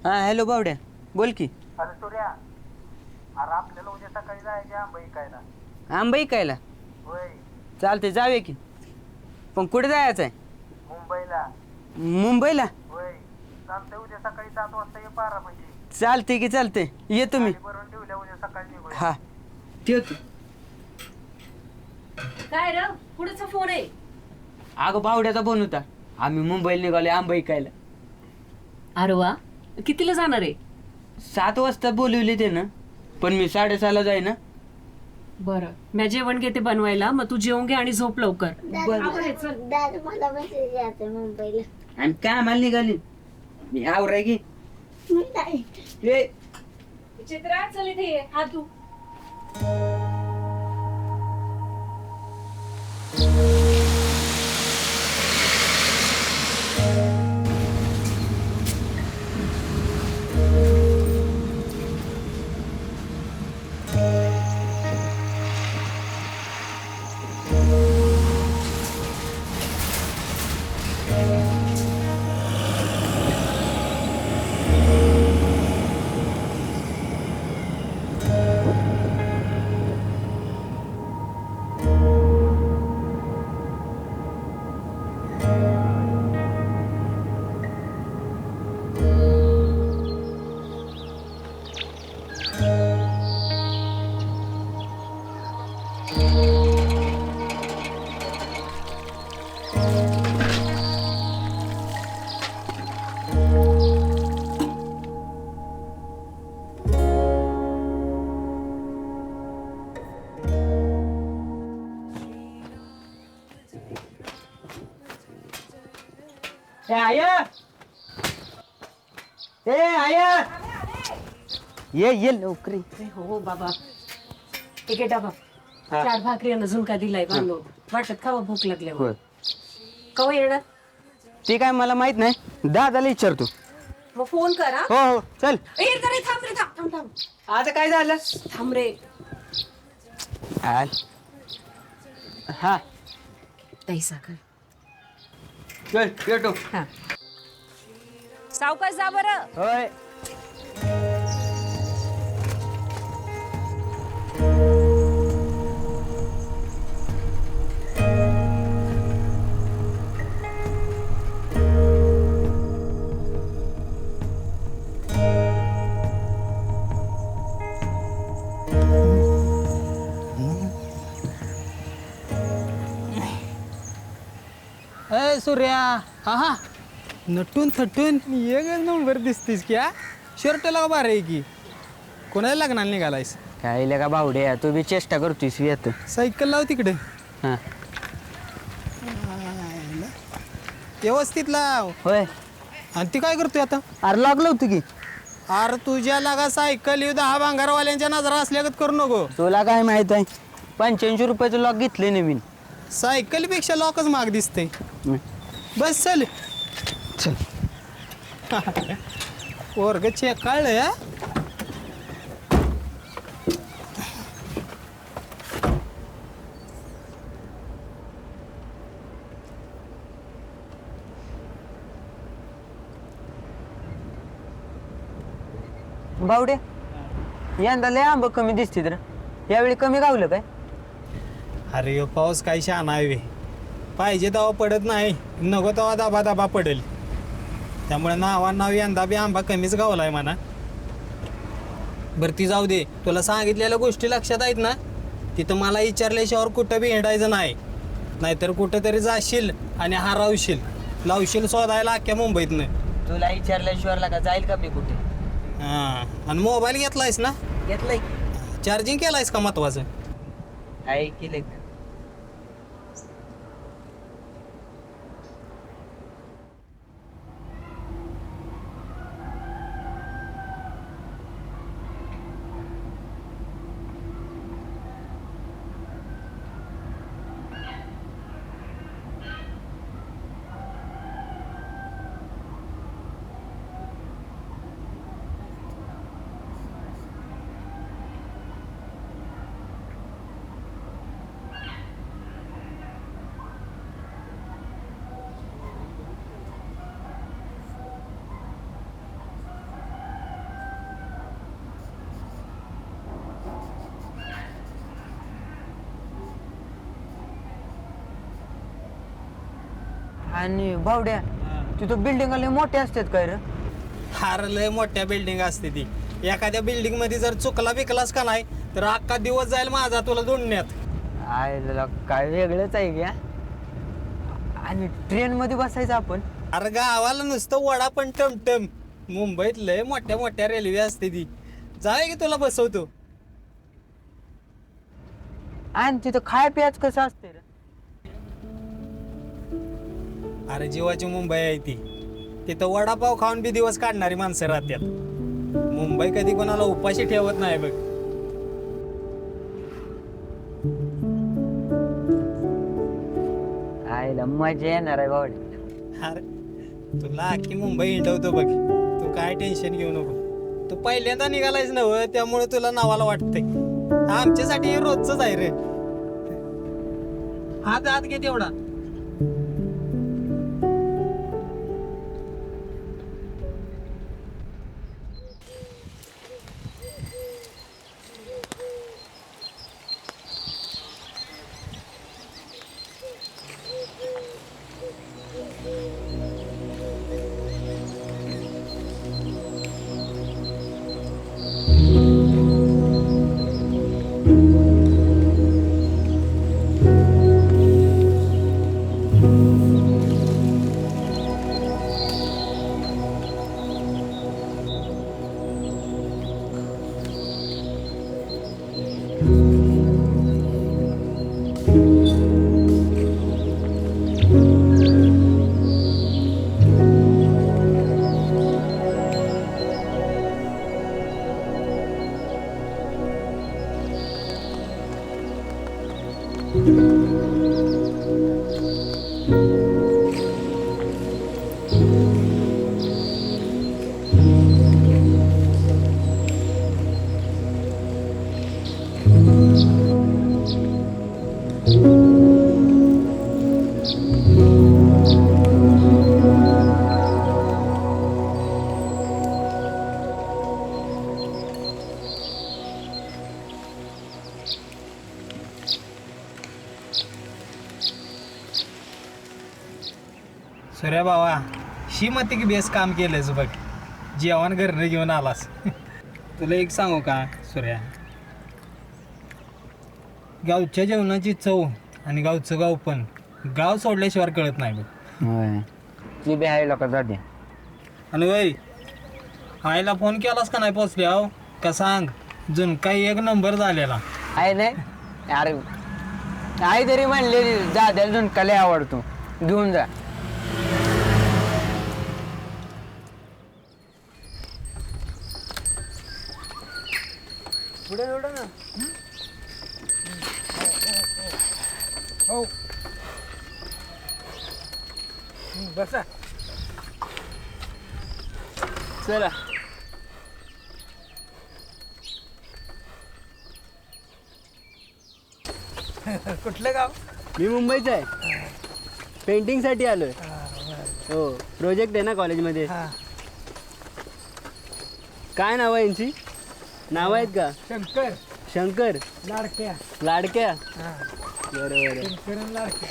हा हॅलो बावड्या, बोल की. अरे सूर्या, अरे आपल्याला उद्या सकाळी जायचे आंबा इकायला. आंबा इकायला? होय. चालते, जाऊया की. पण कुठे जायचं आहे? मुंबईला. मुंबईला? होय. चालतंय, उद्या सकाळी 7 वाजता ये बारामती. चालते की चालते, ये तुम्ही. गाडी भरून ठेवल्या, उद्या सकाळी निघूया. हा ठेवतो. काय र पुढचा फोन आहे? अगं बावड्याचा फोन होता. आम्ही मुंबईला निघाले आंबा इकायला. अरे वा, कितीला जाणार आहे? 7 वाजता बोलवले ते ना, पण मी 6:30ला जाई ना. बरं, मी जेवण घेते बनवायला, मग तू जेवून घे आणि झोप लवकर. दादा मला मेसेज यायचंय मुंबईला. आणि काय आम्हाला निघाली मी आवराय की. मी नाही. ए, चित्रा चल इथे ये, हात धु. ए आया, ए आया, ये लवकर. अरे हो बाबा, ठीक आहे डबा. हा. 4 भाकरी आणि झुणका दिलाय बांधून. वाटत खावा भूक लागल्यावर. होय. कवा येणार? ते काय मला माहित नाही, दादाला विचारतो. मग फोन करा. हो हो चल. ए रे, थांब रे, थांब थांब थांब. आता काय झालं? थांब रे. हा दही साखर. चल येतो. हा, सावकाश जा बरं. होय. ए सूर्या, हा हा, नटून थटून एक नंबर दिसतीस की. शर्ट लागा बार आहे की. कोणाला लग्नाला निघालायस? काय लगा बावड्या, तू बी चेष्टा करतोयस येत. सायकल लाव तिकडे. हा व्यवस्थित लाव. होय. आणि ती काय करतोय आता? अरे लागलं होतं की. अरे तुझ्या लागा सायकल 10 भांगारवाल्यांच्या नजरा असल्यागत करू नको. तुला काय माहित आहे, 85 रुपयाचं लॉक घेतले नवीन. सायकलपेक्षा लॉकच महाग दिसते. बस चल. चल. वर्ग चेक काढलं. बावड्या, यंदा लय आंब कमी दिसते तर यावेळी कमी गावलं काय? अरे ह्यो पाऊस काही शहाणा आहे. पाहिजे तेव्हा पडत नाही, नको तेव्हा दाबा दाबा पडेल. त्यामुळे नाव यंदा बी आंबा कमीच गावलाय म्हणा. बरं ती जाऊ दे, तुला सांगितलेल्या गोष्टी लक्षात आहेत ना? तिथं मला विचारल्याशिवाय कुठं बी हिंडायचं नाही. नाहीतर कुठं तरी जाशील आणि हरवशील, लावशील शोधायला अख्ख्या मुंबईतनं. तुला विचारल्याशिवाय लागा जाईल का मी कुठे? हां, आणि मोबाईल घेतलायस ना? घेतलंय. चार्जिंग केलायस का महत्वाचं? काय केलंय? आणि भावड्या तिथं बिल्डिंग लय मोठे असतात काय रे? फार लय मोठ्या बिल्डिंग असते ती. एखाद्या बिल्डिंग मध्ये जर चुकला बिकलास का नाही तर अख्खा दिवस जाईल माझा तुला जोडण्यात. आयला काय वेगळंच आहे घ्या. आणि ट्रेन मध्ये बसायचं आपण. अरे गावाला नुसतं वडा पण टमटम. मुंबईत लय मोठ्या मोठ्या रेल्वे असते ती. जाय की तुला बसवतो. आणि तिथं खाय प्याच कसं असते रे? अरे जीवाची मुंबई आहे ती. तिथं वडापाव खाऊन बी दिवस काढणारी माणसं राहतात. मुंबई कधी कोणाला उपाशी ठेवत नाही बघ. आयला मजा येणार आहे भावड्या. अरे तुला अख्खी मुंबई हिंडवतो बघ. तू काय टेन्शन घेऊ नको. तू पहिल्यांदा निघालायस नव्ह त्यामुळे तुला नावाला वाटतंय. आमच्यासाठी हे रोजच आहे रे. हात हात घे तेवढा. सूर्या बाबा श्रीमती की बेस काम केलंस बघ. जेवण घरनं घेऊन आलास. तुला एक सांगू का सूर्या, गावच्या जेवणाची चव आणि गावचं गाव पण गाव सोडल्याशिवाय कळत नाही बघ. होय ती बी आहे लोक जाते. आणि वय आईला फोन केलास का नाही पोचल्या का सांग. जून काही एक नंबर झालेला आहे नाही अरे. आई तरी म्हणले दाद्याला झुणका लय आवडतो घेऊन जा. पुढे एवढं ना. हो बसा चला. कुठलं गाव? मी मुंबईचा आहे. पेंटिंगसाठी आलोय. हो प्रोजेक्ट आहे ना कॉलेजमध्ये. काय नाव आहे यांची? नाव आहेत का? शंकर शंकर लाडक्या. लाडक्या. हा बरोबर. शंकर लाडक्या.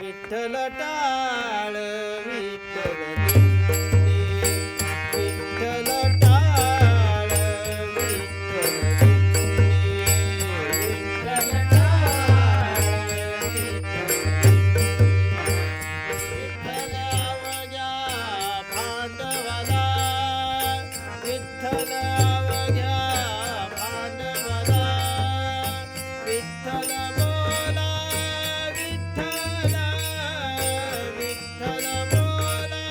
विठ्ठल टाळ विठ्ठल विठ्ठल टाळ विठ्ठल टाळ विठ्ठल अवघ्या भांडवला विठ्ठल अवघ्या भांडवला विठ्ठल बोला विठ्ठल विठ्ठल बोला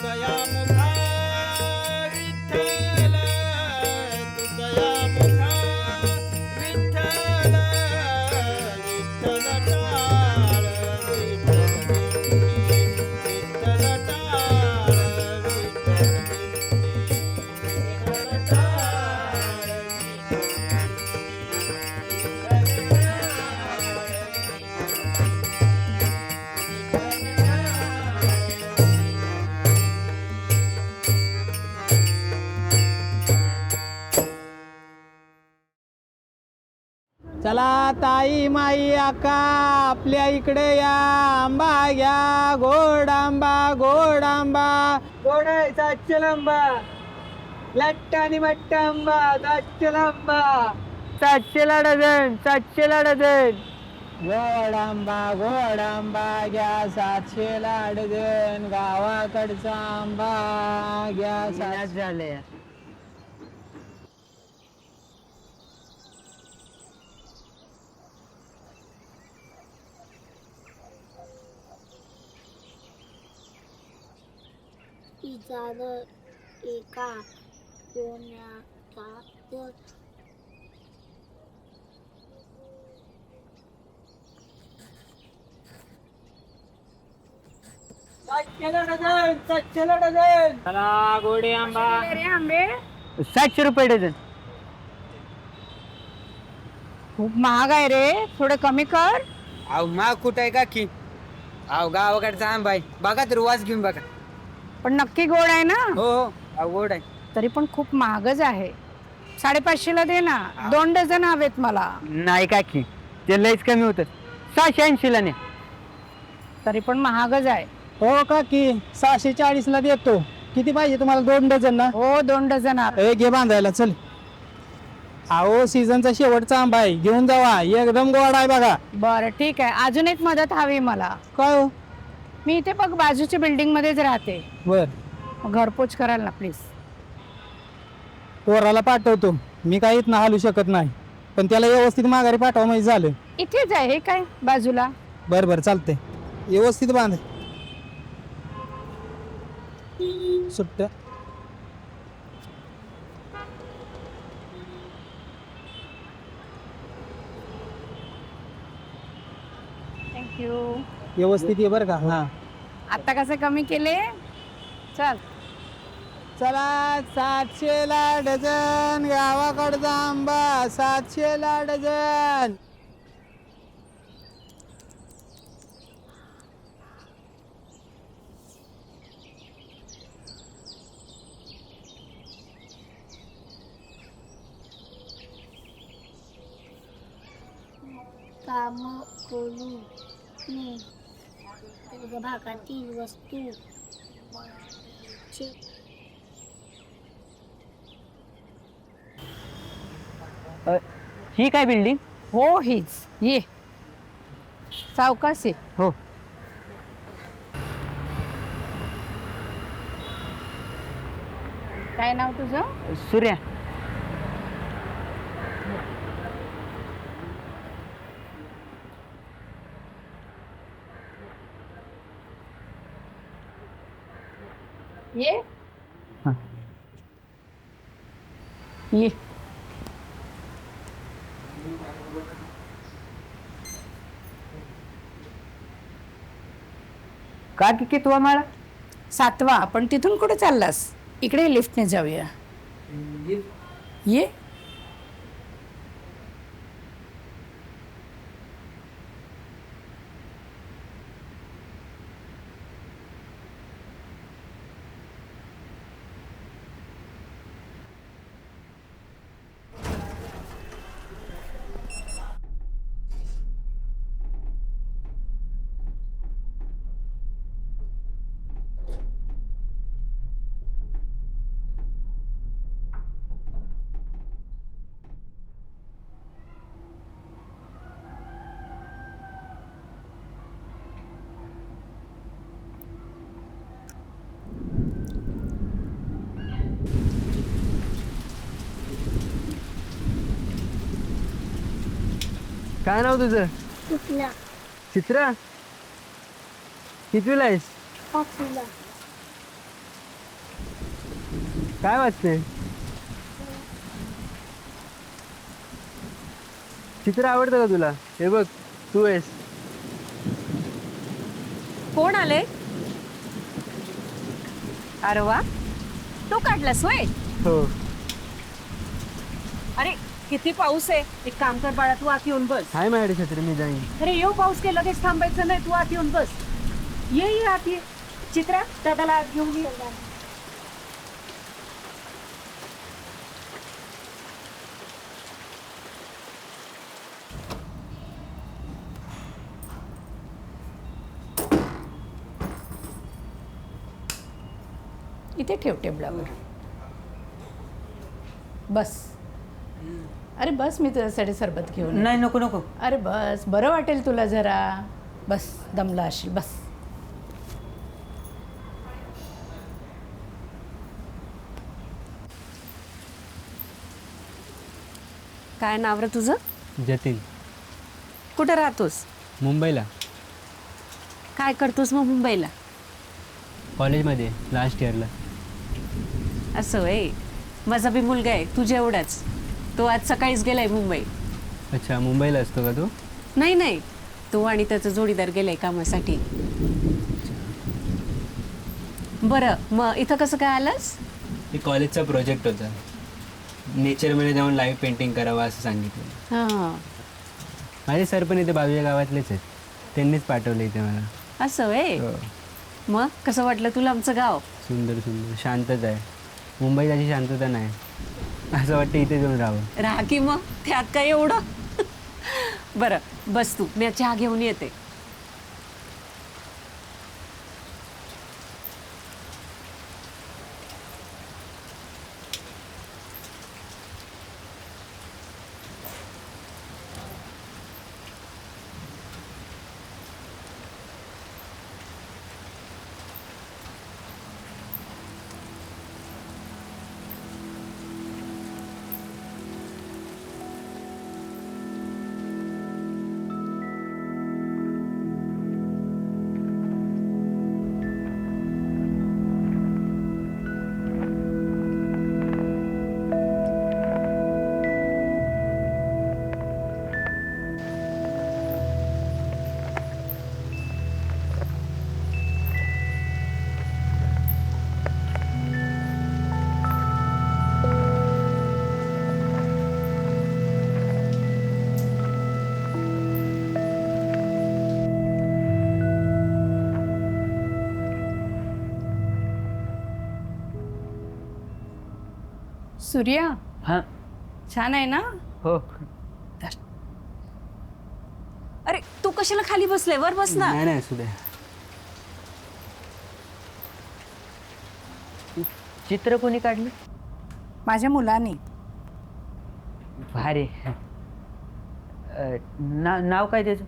तुझया मुखा विठ्ठल तुझया मुखा विठ्ठल विठ्ठल टाळ विठ्ठल टाळ विठ्ठल चला ताई माई आका आपल्या इकडे या आंबा घ्या गोड आंबा गोड आंबा गोड आहे 700 लांबा लट्ट आणि मट्ट आंबा 700 लांबा 700 ला डझन 700 ला डझन. गोड आंबा घ्या 700 ला डझन गावाकडचा आंबा घ्या झाले. इजारं एका कोण्याचा तर चला गोडे आंबा 700 रुपये डझन. खूप महाग आहे रे, थोडं कमी कर. अहो माग कुठं आहे का की? अहो गावाकडचा आंबा आहे बघा तर वास घेऊन बघा. पण नक्की गोड आहे ना? हो हो अवघड आहे. तरी पण खूप महागच आहे. 550 ला दे ना, 2 डझन हवेत मला. नाही का की ते लईच कमी होतं. 680 ला ने. तरी पण महागच आहे. हो काकी 640 ला देतो. किती पाहिजे तुम्हाला 2 डझन ना? हो 2 डझन हवे. घे बांधायला चल. अहो सीझनचा शेवटचा आंबा आहे घेऊन जावा एकदम गोड आहे बघा. बरं ठीक आहे, अजून एक मदत हवी मला. काय हो? मी इथे बघ बाजूच्या बिल्डिंग मध्येच राहते. बर घरपोच कराल ना प्लीज. पोराला पाठवतो मी काही इथनं हालू शकत नाही पण त्याला व्यवस्थित माघारी पाठवा म्हणजे झालं. इथेच आहे हे काय बाजूला. बर बर चालतंय व्यवस्थित बांध. सुट्ट थँक्यू. व्यवस्थित ये बरं का. हा आता कसं कमी केले. चल चला 700 ला डझन गावाकडचा आंबा 700 ला डझन. काम करून भागातील वस्तू ही काय बिल्डिंग? हो हीच ये सावकाश ये. हो काय नाव तुझं? सूर्या. ये हा. ये का की कितवा माळा? 7वा. पण तिथून कुठे चाललास? इकडे लिफ्टने जाऊया. ये काय नाव तुझं? कुठला चित्रा. कितवीला आहेस? 5ला काय वाचते? चित्र आवडतं का तुला? हे बघ, तू आहेस. कोण आले? अरे वा, तू काढलास होय? हो. अरे किती पाऊस आहे. एक काम कर बाळा, तू आत येऊन बस. हाय माझ्याकडे छत्री, मी जाईन. अरे येऊ पाऊस के लगेच थांबायचं नाही, तू आत येऊन बस. ये आत ये. चित्रा, दादाला आत घेऊन ये. इथे ठेव टेबलावर. बस. अरे बस, मी तुझ्यासाठी सरबत घेऊन येते. नाही नको नको. अरे बस, बरं वाटेल तुला जरा. बस, दमला असशील, बस. काय नाव रे तुझं? जतीन. कुठं राहतोस? मुंबईला. काय करतोस मग मुंबईला? कॉलेजमध्ये लास्ट इयरला. असं आहे. माझा बी मुलगा आहे तुझ्या एवढाच. तो आज सकाळीच गेलाय मुंबई. अच्छा, मुंबईला असतो का तू? नाही नाही, तो आणि त्याचा जोडीदार गेलाय कामासाठी. बरं, मग इथं कसं काय आलास? हे कॉलेजचा प्रोजेक्ट होता. नेचरमध्ये जाऊन लाईव्ह पेंटिंग करावं असं सांगितलं. हां, माझे सर पण इथे बाजूच्या गावातलेच आहेत. त्यांनीच पाठवलं इथे मला. असं आहे. हो. मग कसं वाटलं तुला आमचं गाव? सुंदर सुंदर, शांतता आहे. मुंबईत अशी शांतता नाही. असं वाटतं इथे जाऊन राहावं. राहा की मग, त्यात काय एवढं. बरं बस, तू मी चहा घेऊन येते. सूर्या, हां. छान आहे ना? हो. अरे तू कशाला खाली बसलाय? वर बस ना. नाही नाही, असू दे. चित्र कोणी काढलं? माझ्या मुलाने. भारी. नाव काय त्याचं?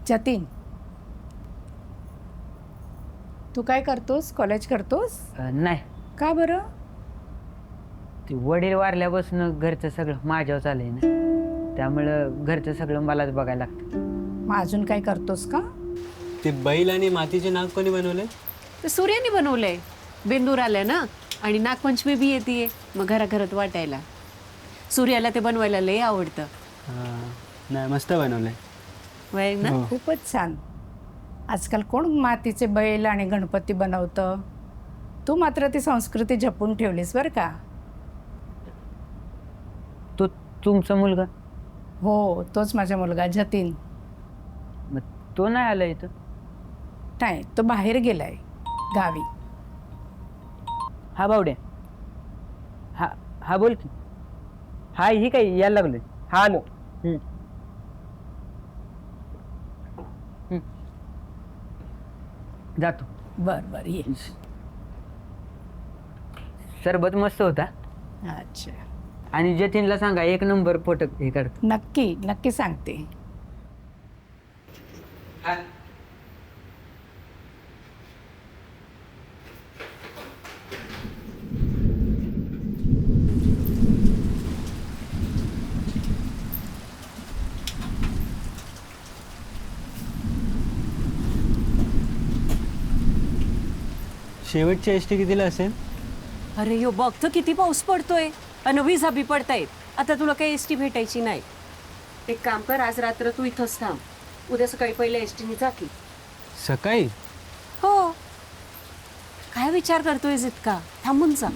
जतीन. तू काय करतोस? कॉलेज करतोस? नाही, का बरं? ते वडील वारल्यापासून घरचं सगळं माझ्यावर चाललंय ना, त्यामुळं घरचं सगळं मलाच बघायला लागतं. मग अजून काय करतोस का? ते बैल आणि मातीचे नाग कोणी बनवले? तर सूर्याने बनवलंय. बेंदूर आलाय ना, आणि नागपंचमी बी येते, मग घराघरात वाटायला. सूर्याला ते बनवायला लय आवडतं. नाही, मस्त बनवलंय. वय ना. हो. खूपच छान. आजकाल कोण मातीचे बैल आणि गणपती बनवतं? तू मात्र ती संस्कृती जपून ठेवलीस बरं का. तो तुमचा मुलगा? हो, तोच माझा मुलगा जतीन. मग तो नाही आला इथं? नाही, तो बाहेर गेलाय गावी. हा बावड्या. हा हा, बोल की. हा, ही काय यायला लागलोय. हा आलो. जातो. बर ये. सरबत मस्त होता. अच्छा, आणि जतीनला सांगा, एक नंबर पोटक हे काढतो. नक्की नक्की सांगते. शेवटची एस टी कितीला असेल? अरे यो बघ तर किती पाऊस पडतोय आणि विजा बी पडतायत आता तुला काही एसटी भेटायची नाही एक काम कर आज रात्र तू इथंच थांब उद्या सकाळी पहिले एसटीने जा की सकाळी हो काय विचार करतोय इतका थांबून जा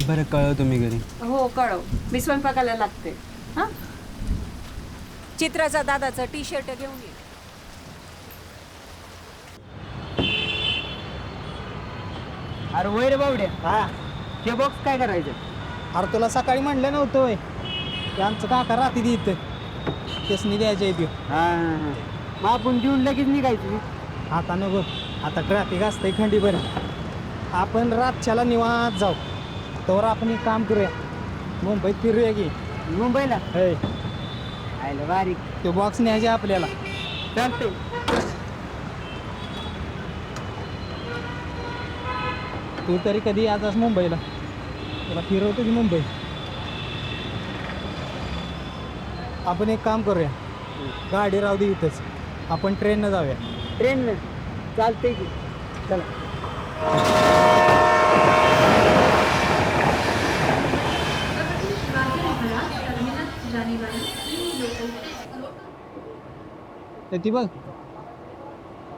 बरं कळव तुम्ही घरी हो कळव मी स्वयंपाकाला लागते हा चित्राचा दादाचा टी शर्ट घेऊन ये अरे वय रे बावड्या हा हे बॉक्स काय करायचं? अरे तुला सकाळी म्हणलं नव्हतं होय की आमचं काका राहते ती इथं केसनी द्यायच्या इथे हां मग आपण देऊन लगेच निघायचं. आता नको आता ट्रॅफिक असतंय खंडीपर्यंत आपण रातच्याला निवांत जाऊ तर आपण एक काम करूया मुंबईत फिरूया की मुंबईला हे आयला बारीक तो बॉक्स न्यायचे आपल्याला चालतंय. तू तरी कधी आतास मुंबईला तुला फिरवतो की मुंबई आपण एक काम करूया गाडी राहू दे इथंच आपण ट्रेननं जाऊया ट्रेननं चालतंय की चला. ती बघ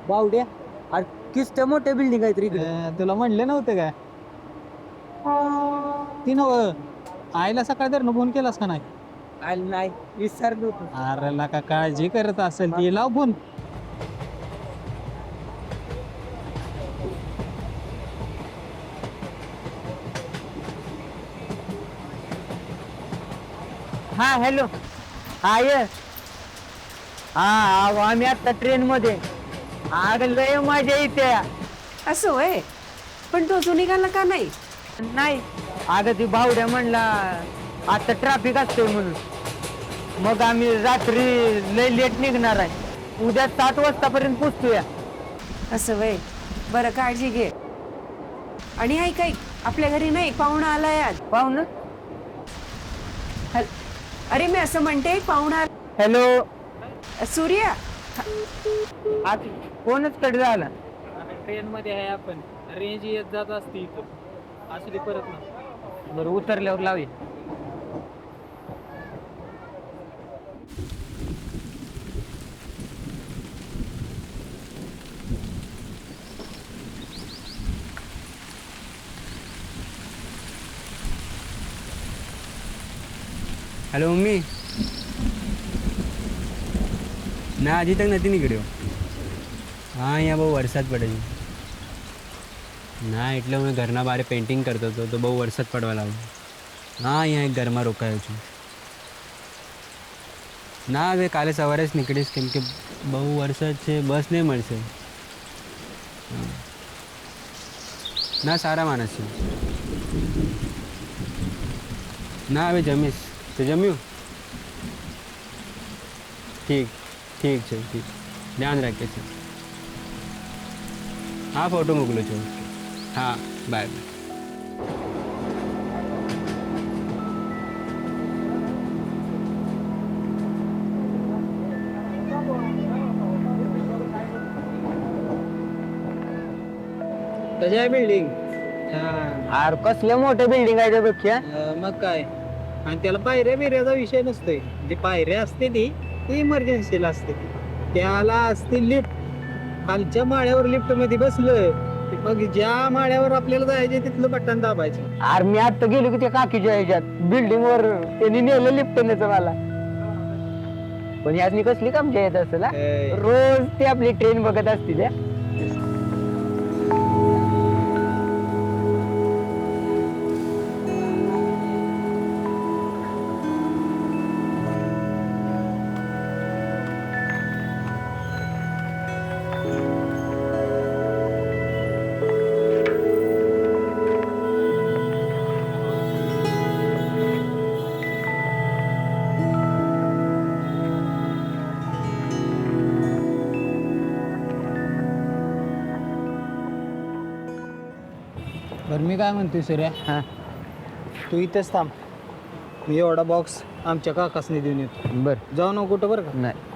बावड्या अरे किस्त मोठ्या बिल्डिंग आहेत रे इकडे. तुला म्हणलं नव्हतं काय ती नव आईला सकाळ तर फोन केलास का नाही आयला नाही विसरलो होतो. अरे का काळजी करत असेल ती लाव फोन हा हॅलो हा ये हा आम्ही आता ट्रेन मध्ये आग लय मजा येते. असं होय पण तो अजून निघाला का नाही नाही अगं ती बावड्या म्हणला आता ट्रॅफिक असतोय म्हणून मग आम्ही रात्री लय लेट निघणार आहे उद्या 7 वाजतापर्यंत पोचतोया. असं वय बरं काळजी घे आणि ऐक ऐक आपल्या घरी नाही पाहुणा आलाय आज पाहुणं अरे मी असं म्हणते पाहुणा हॅलो सूर्या आज कोणच कट झाला. ट्रेनमध्ये आहे आपण रेंज येत जात असते इथं असली परत ना बरं उतरल्यावर लावूया. हॅलो मम्मी ના હજી તક નથી નીકળ્યો હા અહીંયા બહુ વરસાદ પડે છે ના એટલે હું ઘરના બહાર પેઇન્ટિંગ કરતો હતો તો બહુ વરસાદ પડવા લાગ્યો હા અહીંયા એક ઘરમાં રોકાયો છું ના હવે કાલે સવારે જ નીકળીશ કેમ કે બહુ વરસાદ છે બસ નહીં મળશે ના સારા માણસ છે ના હવે જમીશ તો જમ્યું ઠીક ઠીક છે ઠીક ધ્યાન રાખીએ છે હા ફોટો મોકલું છું હા બાય બાય कशा आहे बिल्डिंग अरे कसल्या मोठ्या बिल्डिंग आहे त्यापेक्षा. मग काय आणि त्याला पायऱ्या बिऱ्याचा विषय नसतोय जी पायऱ्या असते ती इमर्जन्सीला असते त्याला असते लिफ्ट खालच्या माळ्यावर लिफ्ट मध्ये बसलं की मग ज्या माळ्यावर आपल्याला जायचे तिथलं बटन दाबायचं अरे मी आता गेलो की त्या काकीच्या ह्याच्यात बिल्डिंग वर त्यांनी नेलं लिफ्टनेच मला पण यातनी कसली कामच्या येत असेल हा? रोज ते आपली ट्रेन बघत असते त्या. बरं मी काय म्हणतोय सूर्या हा तू इथेच थांब मी एवढा बॉक्स आमच्या काकासने देऊन येतो बर जाऊ नको कुठं बरं का नाही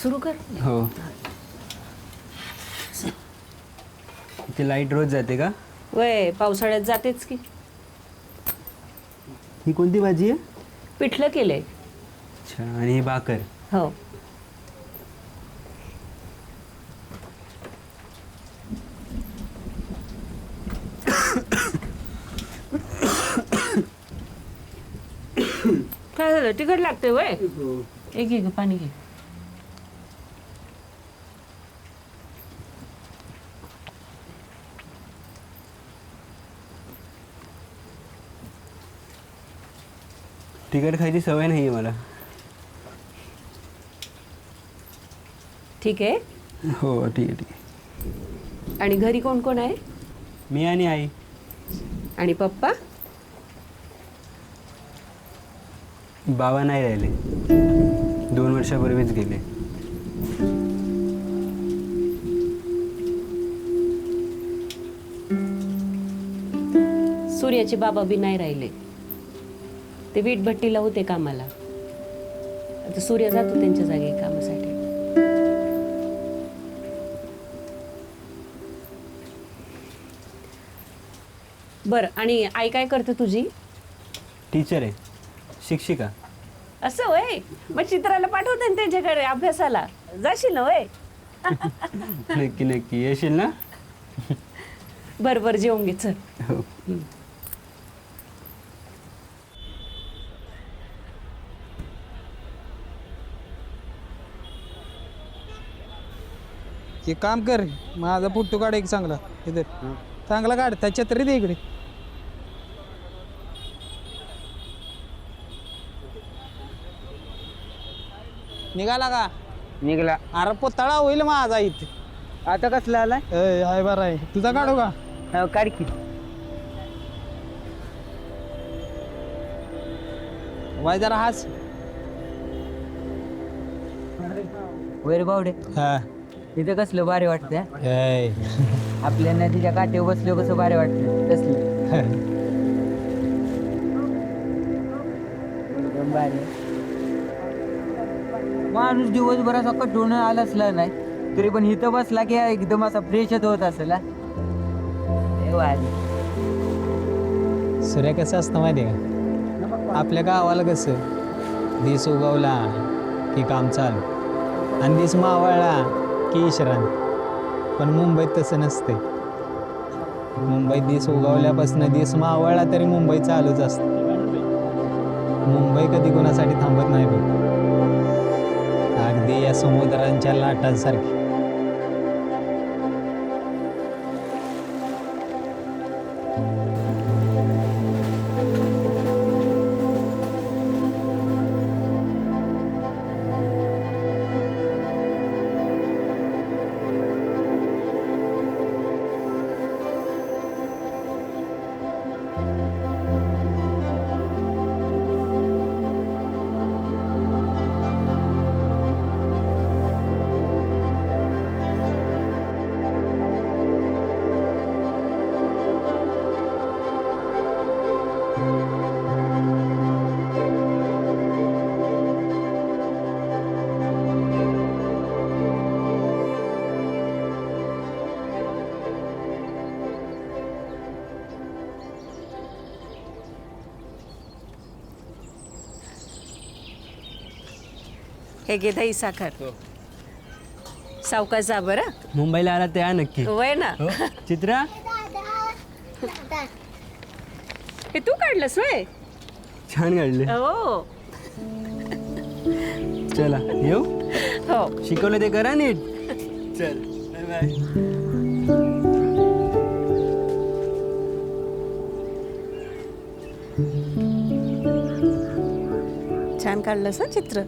सुरू कर. हो. इथे लाईट रोज जाते का? वय पावसाळ्यात जातेच की. ही कोणती भाजी आहे? पिठलं केलंय. अच्छा, आणि ही भाकर. हो. काय झालं? तिखट लागते वय. एक घे ग, पाणी घे. तिखट खायची सवय नाही आहे मला. ठीक आहे. हो ठीक आहे ठीक आहे. आणि घरी कोण कोण आहे? मी आणि आई. आणि पप्पा? बाबा नाही राहिले, 2 वर्षापूर्वीच गेले. सूर्याचे बाबा बी नाही राहिले, ते वीटभट्टीला होते कामाला. आता सूर्य जातो त्यांच्या जागी कामासाठी. बरं, आणि आई काय करते तुझी? टीचर आहे, शिक्षिका. असं वय. मग चित्राला पाठवते ना त्यांच्याकडे अभ्यासाला. जाशील ना वय? नक्की नक्की येशील ना? बरं बरं, जेवून घे चल. हो. एक काम कर, माझा फोटो काढ एक चांगला. इधर चांगला काढ, त्या छत्री दे इकडे. निघाला का? निघला. अरे पोतळा होईल माझा इथे. आता कसला आलाय? हाय बरं आहे. तुझा काढू का? हो, काढ की. वाय जरा हाच. वर बावडे, हा. इथं कसलं भारी वाटतंय. हाय. आपल्या नदीच्या काठेवर बसलो कसं भारी वाटतं तसलं. एकदम भारी. माणूस दिवसभर असा कटून आला असला नाही तरी पण इथं बसला की एकदम असा फ्रेशच होत असेल. सूर्य कसं असतं माहिती आहे का? आपल्या गावाला कसं दिस उगवला की काम चालू आणि दिस मावळला की विश्रांत. पण मुंबईत तसं नसते. मुंबईत दिस उगवल्यापासून दिस मावळला तरी मुंबई चालूच असते. मुंबई कधी कोणासाठी थांबत नाही बघ. अगदी या समुद्रांच्या लाटांसारखी. हे घे दही साखर. सावकाश जा बरं. मुंबईला आला तर या नक्की. वय ना. हो. चित्रा, हे तू काढलंस वय? छान काढले. हो चला येऊ. हो. शिकवलं ते करा नीट. चल बाय बाय. छान काढलंस ना चित्र.